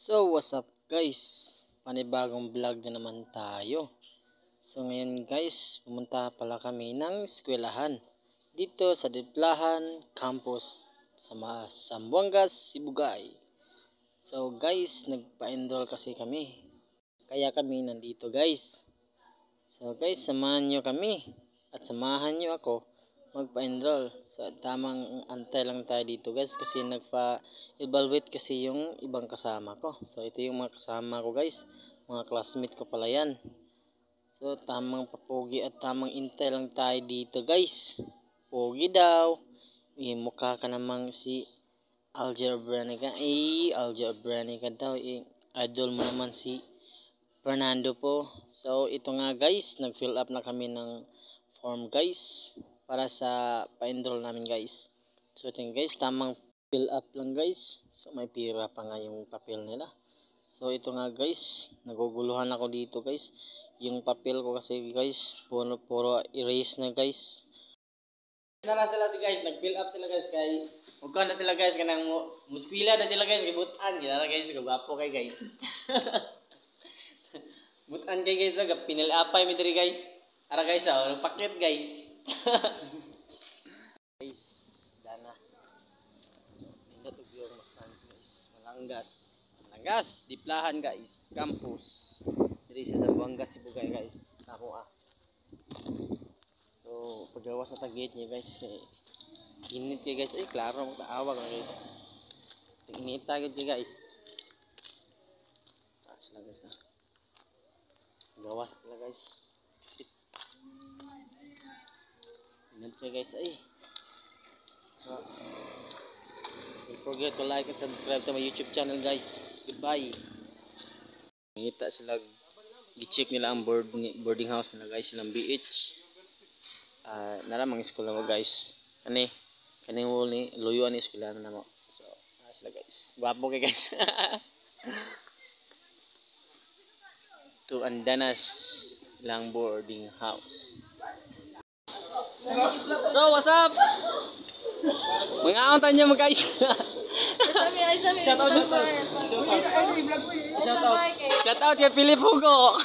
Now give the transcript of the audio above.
So what's up guys, panibagong vlog na naman tayo. So ngayon guys, pumunta pala kami ng eskwelahan dito sa Diplahan Campus sa Zamboanga, Sibugay. So guys, nagpa-enroll kasi kami, kaya kami nandito guys. So guys, samahan nyo kami at samahan nyo ako magpa-enroll. So tamang antay lang tayo dito guys, kasi nagpa-evaluate kasi yung ibang kasama ko. So ito yung mga kasama ko guys, mga classmate ko pala yan. So tamang papogi at tamang intay lang tayo dito guys. Pogi daw, mukha ka namang si Algebranica. Algebranica daw, idol mo naman si Fernando po. So ito nga guys, nag-fill up na kami ng form guys para sa pa-enroll namin guys. So ito guys, tamang fill up lang guys. So may pira pa nga yung papel nila. So ito nga guys, naguguluhan ako dito guys. Yung papel ko kasi guys, puro erase na guys. Nara sila si guys, nag-fill up sila guys kay ugkan na sila guys, kanang muskwila na sila guys, gibutan gila guys, gawapo kay guys. Butan kay guys, pinil-apay mi diri guys. Ara guys, pakit guys. Guys, dana. Ito to yung makan guys. Malanggas, Diplahan guys, campus. Diri sa Zamboanga, Sibugay guys. Ako So, paggawas na tag-gate niya guys, kay init kay guys. Ay, klaro magtaawa ka guys. Init tagit kay guys. Sila guys gawas sila guys. Spit. Ingat siya guys ay. So, don't forget to like and subscribe to my YouTube channel guys. Goodbye. Ngita sila, gi-check nila ang boarding house nila guys, silang BH. Naramang eskwela mo guys. Kani mo ni luyuan ni eskwela na mo. So, sila guys. Gwapo kay guys. To Andanas lang boarding house. So what's up? Mga auntan niyo mo guys. Shout out kay Philip Hugo.